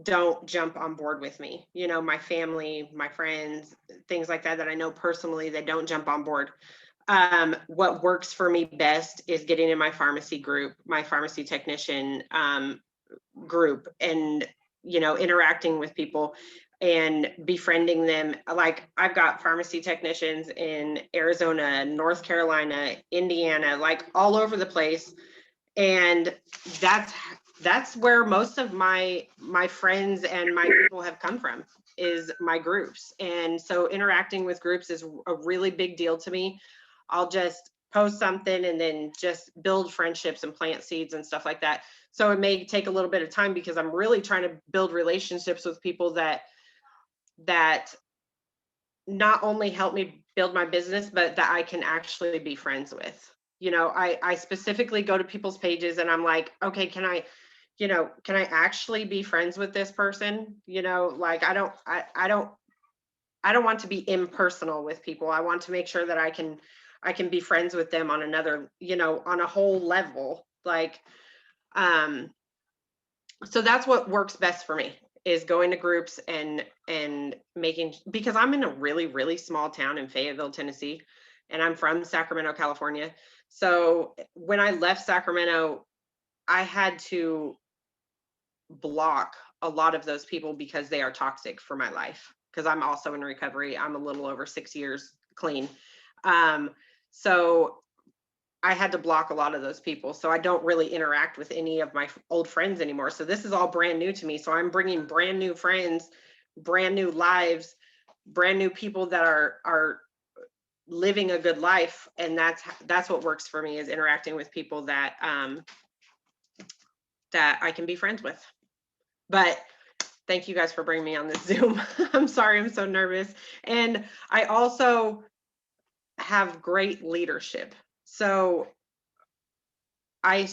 don't jump on board with me. My family, my friends, things like that I know personally, they don't jump on board. What works for me best is getting in my pharmacy group, my pharmacy technician group, and interacting with people and befriending them. Like I've got pharmacy technicians in Arizona, North Carolina, Indiana, like all over the place. And that's that's where most of my friends and my people have come from, is my groups. And so interacting with groups is a really big deal to me. I'll just post something and then just build friendships and plant seeds and stuff like that. So it may take a little bit of time because I'm really trying to build relationships with people that not only help me build my business, but that I can actually be friends with. You know, I specifically go to people's pages and I'm like, okay, can I actually be friends with this person? You know, like I don't want to be impersonal with people. I want to make sure that I can be friends with them on another, on a whole level. Like, so that's what works best for me, is going to groups and making, because I'm in a really, really small town in Fayetteville, Tennessee, and I'm from Sacramento, California. So when I left Sacramento, I had to block a lot of those people because they are toxic for my life, because I'm also in recovery. I'm a little over 6 years clean. So I had to block a lot of those people. So I don't really interact with any of my old friends anymore. So this is all brand new to me. So I'm bringing brand new friends, brand new lives, brand new people that are living a good life. And that's what works for me, is interacting with people that I can be friends with. But thank you guys for bringing me on this Zoom. I'm sorry, I'm so nervous. And I also have great leadership. So my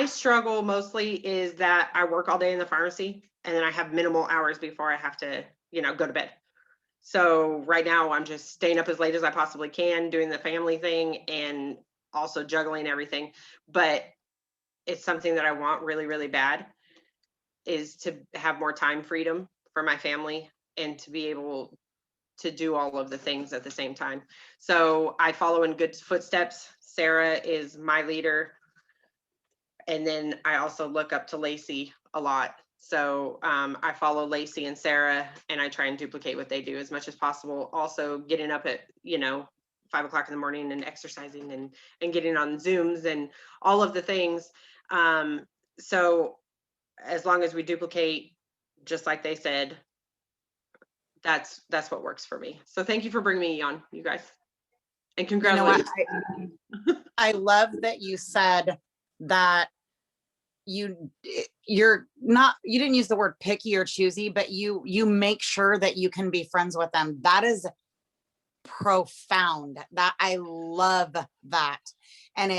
struggle mostly is that I work all day in the pharmacy and then I have minimal hours before I have to, go to bed. So right now I'm just staying up as late as I possibly can, doing the family thing and also juggling everything. But it's something that I want really, really bad, is to have more time freedom for my family and to be able to do all of the things at the same time. So I follow in good footsteps. Sarah is my leader. And then I also look up to Lacey a lot. So I follow Lacey and Sarah, and I try and duplicate what they do as much as possible. Also getting up at, 5 o'clock in the morning and exercising and getting on Zooms and all of the things. So as long as we duplicate, just like they said, that's what works for me. So thank you for bringing me on, you guys. And congratulations. I love that you said that you didn't use the word picky or choosy, but you make sure that you can be friends with them. That is profound. That I love that. And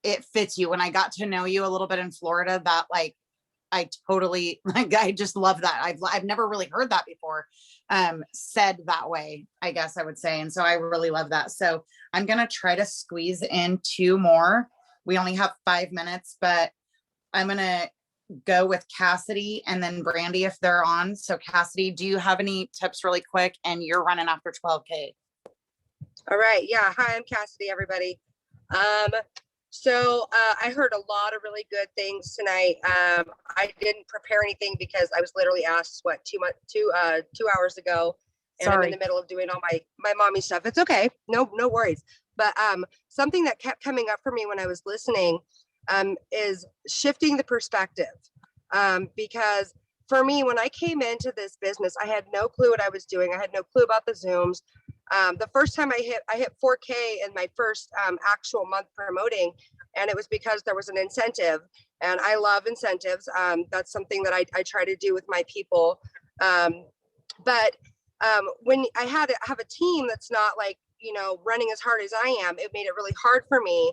it fits you. When I got to know you a little bit in Florida, that I totally, I just love that. I've never really heard that before, said that way, I guess I would say. And so I really love that. So I'm going to try to squeeze in 2 more. We only have 5 minutes, but I'm going to go with Cassidy and then Brandy if they're on. So Cassidy, do you have any tips really quick? And you're running after 12K. All right. Yeah. Hi, I'm Cassidy, everybody. So I heard a lot of really good things tonight. I didn't prepare anything because I was literally asked 2 hours ago, and I'm in the middle of doing all my mommy stuff. It's okay. No worries. But something that kept coming up for me when I was listening is shifting the perspective. Because for me, when I came into this business, I had no clue what I was doing. I had no clue about the Zooms. The first time I hit 4K in my first actual month promoting, and it was because there was an incentive, and I love incentives. That's something that I try to do with my people. But when I have a team that's not running as hard as I am, it made it really hard for me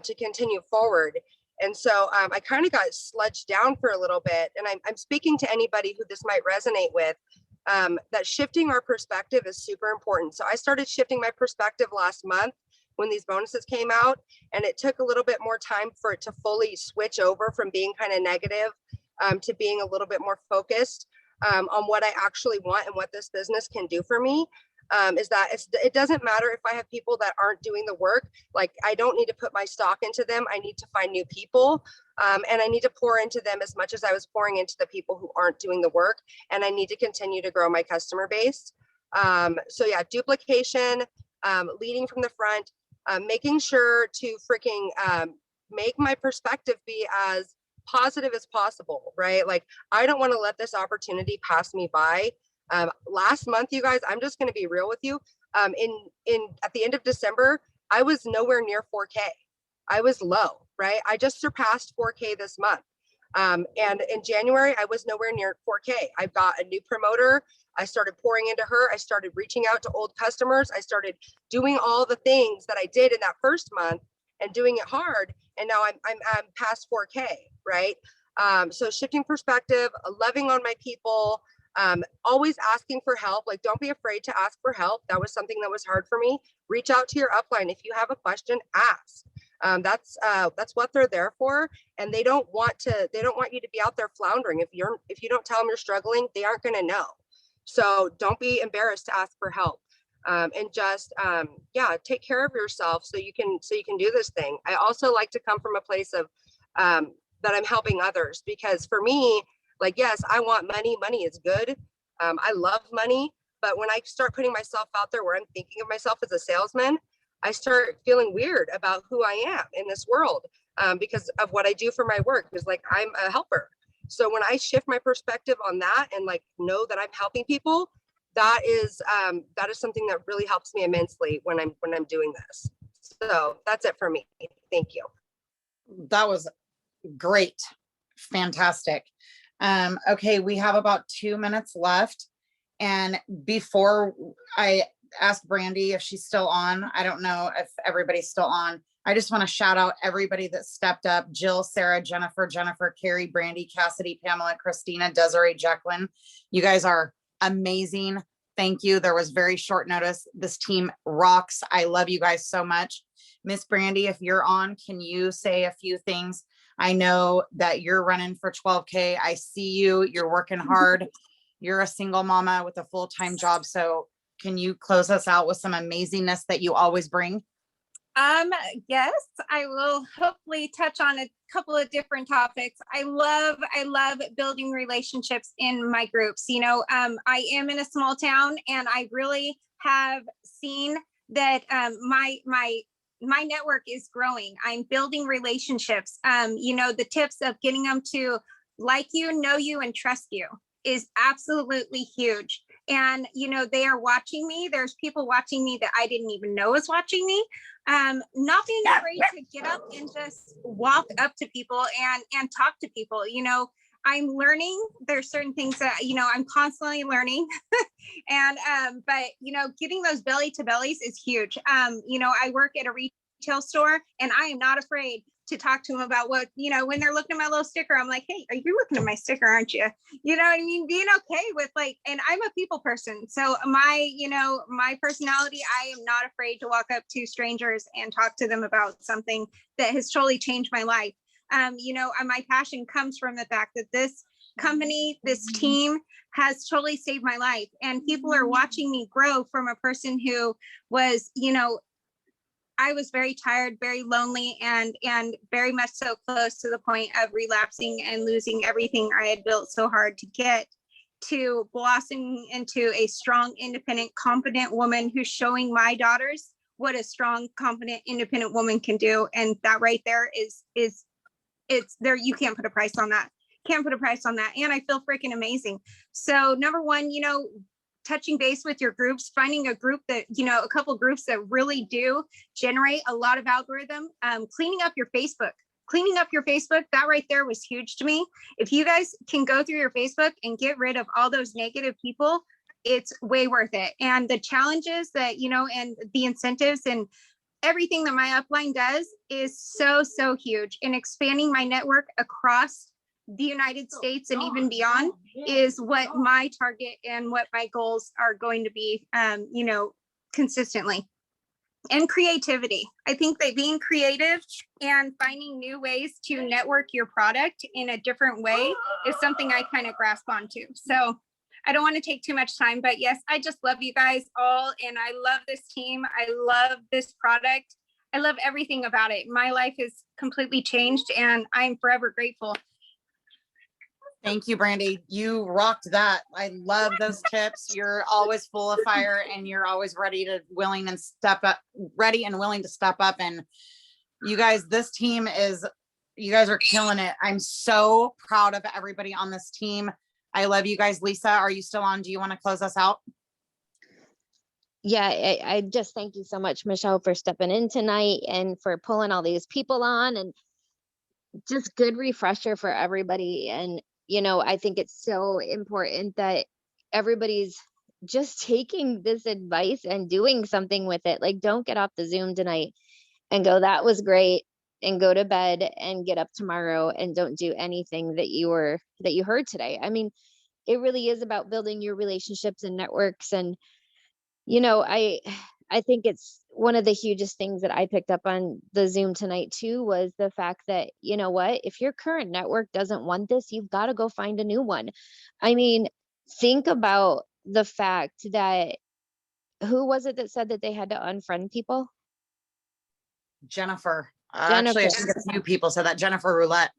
to continue forward. And so I kind of got sludged down for a little bit. And I'm speaking to anybody who this might resonate with. That shifting our perspective is super important. So I started shifting my perspective last month when these bonuses came out, and it took a little bit more time for it to fully switch over from being kind of negative to being a little bit more focused on what I actually want and what this business can do for me. Is that it doesn't matter if I have people that aren't doing the work. Like, I don't need to put my stock into them. I need to find new people. And I need to pour into them as much as I was pouring into the people who aren't doing the work. And I need to continue to grow my customer base. So yeah, duplication, leading from the front, making sure to freaking make my perspective be as positive as possible, right? Like, I don't want to let this opportunity pass me by. Last month, you guys, I'm just going to be real with you. At the end of December, I was nowhere near 4K. I was low, right? I just surpassed 4K this month. And in January, I was nowhere near 4K. I've got a new promoter. I started pouring into her. I started reaching out to old customers. I started doing all the things that I did in that first month and doing it hard. And now I'm past 4K, right? So shifting perspective, loving on my people, always asking for help. Like, don't be afraid to ask for help. That was something that was hard for me. Reach out to your upline. If you have a question, ask. That's what they're there for. And they don't want you to be out there floundering. If you don't tell them you're struggling, they aren't going to know. So don't be embarrassed to ask for help. And just, take care of yourself so you can do this thing. I also like to come from a place of, that I'm helping others, because for me, like, yes, I want money. Money is good. I love money. But when I start putting myself out there where I'm thinking of myself as a salesman, I start feeling weird about who I am in this world, because of what I do for my work. Is like, I'm a helper. So when I shift my perspective on that and like know that I'm helping people, that is something that really helps me immensely when I'm doing this. So that's it for me. Thank you. That was great. Fantastic. Okay, we have about 2 minutes left. And before I ask Brandy if she's still on, I don't know if everybody's still on. I just want to shout out everybody that stepped up: Jill, Sarah, Jennifer, Carrie, Brandy, Cassidy, Pamela, Christina, Desiree, Jacqueline. You guys are amazing. Thank you. There was very short notice. This team rocks. I love you guys so much. Miss Brandy, if you're on, can you say a few things? I know that you're running for 12K. I see you. You're working hard. You're a single mama with a full-time job. So can you close us out with some amazingness that you always bring? Yes, I will hopefully touch on a couple of different topics. I love building relationships in my groups. I am in a small town, and I really have seen that my network is growing. I'm building relationships. The tips of getting them to like you, know you, and trust you is absolutely huge. And, they are watching me. There's people watching me that I didn't even know was watching me. Not being afraid to get up and just walk up to people and talk to people. I'm learning. There's certain things that, I'm constantly learning. But getting those belly to bellies is huge. I work at a retail store, and I am not afraid to talk to them about what, when they're looking at my little sticker, I'm like, hey, are you looking at my sticker, aren't you? You know what I mean? Being okay with and I'm a people person. So my personality, I am not afraid to walk up to strangers and talk to them about something that has totally changed my life. My passion comes from the fact that this company, this team has totally saved my life, and people are watching me grow from a person who was, I was very tired, very lonely, and very much so close to the point of relapsing and losing everything I had built so hard to get, to blossoming into a strong, independent, competent woman who's showing my daughters what a strong, competent, independent woman can do. And that right there is it's there. You can't put a price on that. Can't put a price on that. And I feel freaking amazing. So number one, touching base with your groups, finding a group that, a couple groups that really do generate a lot of algorithm, cleaning up your Facebook, that right there was huge to me. If you guys can go through your Facebook and get rid of all those negative people, it's way worth it. And the challenges that, and the incentives and everything that my upline does is so, so huge. And expanding my network across the United States and even beyond is what my target and what my goals are going to be, consistently. And creativity. I think that being creative and finding new ways to network your product in a different way is something I kind of grasp onto. So I don't want to take too much time, but yes, I just love you guys all. And I love this team. I love this product. I love everything about it. My life is completely changed, and I'm forever grateful. Thank you, Brandy. You rocked that. I love those tips. You're always full of fire, and you're always ready and willing to step up. And you guys, this team is You guys are killing it. I'm so proud of everybody on this team. I love you guys. Lisa, are you still on? Do you want to close us out? Yeah, I just thank you so much, Michelle, for stepping in tonight and for pulling all these people on, and just good refresher for everybody. And, I think it's so important that everybody's just taking this advice and doing something with it. Like, don't get off the Zoom tonight and go, that was great, and go to bed and get up tomorrow and don't do anything that you heard today. I mean, it really is about building your relationships and networks. And I think it's one of the hugest things that I picked up on the Zoom tonight too, was the fact that, what, if your current network doesn't want this, you've got to go find a new one. I mean, think about the fact that, who was it that said that they had to unfriend people? Jennifer. Actually, I think a few people said that. Jennifer Roulette.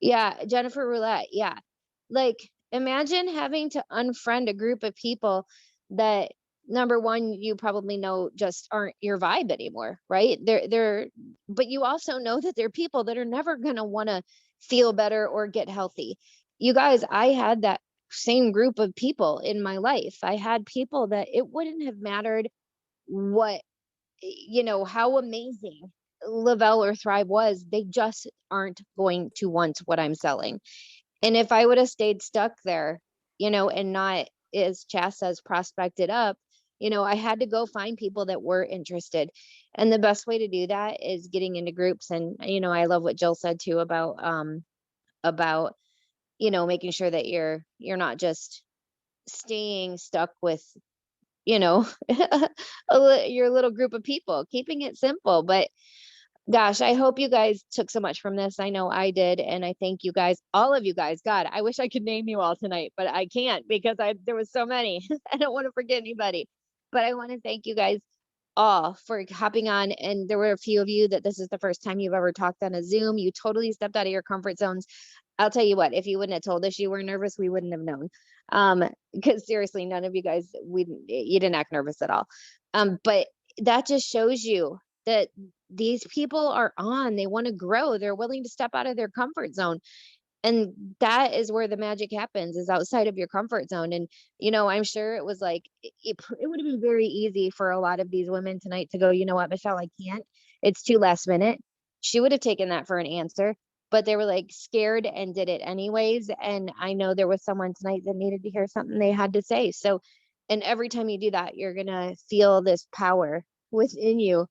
Yeah, Jennifer Roulette. Yeah. Like, imagine having to unfriend a group of people that, number one, you probably know just aren't your vibe anymore, right? But you also know that they're people that are never going to want to feel better or get healthy. You guys, I had that same group of people in my life. I had people that it wouldn't have mattered what, how amazing Lavelle or Thrive was, they just aren't going to want what I'm selling. And if I would have stayed stuck there, and not, as Chas says, prospected up, I had to go find people that were interested. And the best way to do that is getting into groups. And, I love what Jill said too about, making sure that you're not just staying stuck with, your little group of people, keeping it simple. But gosh, I hope you guys took so much from this. I know I did. And I thank you guys, all of you guys. God, I wish I could name you all tonight, but I can't because there was so many. I don't want to forget anybody, but I want to thank you guys all for hopping on. And there were a few of you that this is the first time you've ever talked on a Zoom. You totally stepped out of your comfort zones. I'll tell you what, if you wouldn't have told us you were nervous, we wouldn't have known. Because seriously, none of you guys, you didn't act nervous at all. But that just shows you that these people are on, they want to grow, they're willing to step out of their comfort zone. And that is where the magic happens, is outside of your comfort zone. And, I'm sure it was like, it would have been very easy for a lot of these women tonight to go, you know what, Michelle, I can't, it's too last minute. She would have taken that for an answer, but they were like scared and did it anyways. And I know there was someone tonight that needed to hear something they had to say. So, and every time you do that, you're going to feel this power within you.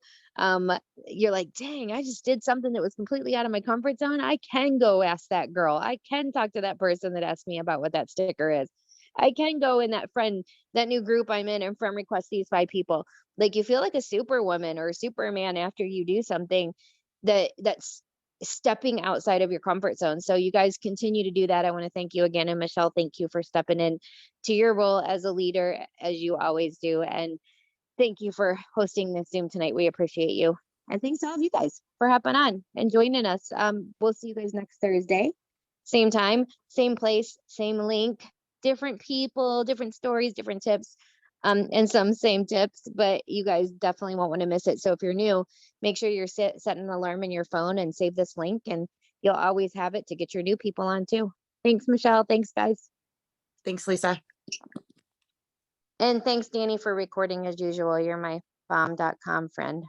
You're like, dang, I just did something that was completely out of my comfort zone. I can go ask that girl. I can talk to that person that asked me about what that sticker is. I can go in that new group I'm in and friend request these 5 people. Like, you feel like a superwoman or a superman after you do something that's stepping outside of your comfort zone. So you guys continue to do that. I want to thank you again. And Michelle, thank you for stepping in to your role as a leader, as you always do. And thank you for hosting this Zoom tonight. We appreciate you. And thanks to all of you guys for hopping on and joining us. We'll see you guys next Thursday. Same time, same place, same link, different people, different stories, different tips, and some same tips, but you guys definitely won't want to miss it. So if you're new, make sure you're setting an alarm in your phone and save this link, and you'll always have it to get your new people on too. Thanks, Michelle. Thanks, guys. Thanks, Lisa. And thanks, Danny, for recording as usual. You're my bomb.com friend.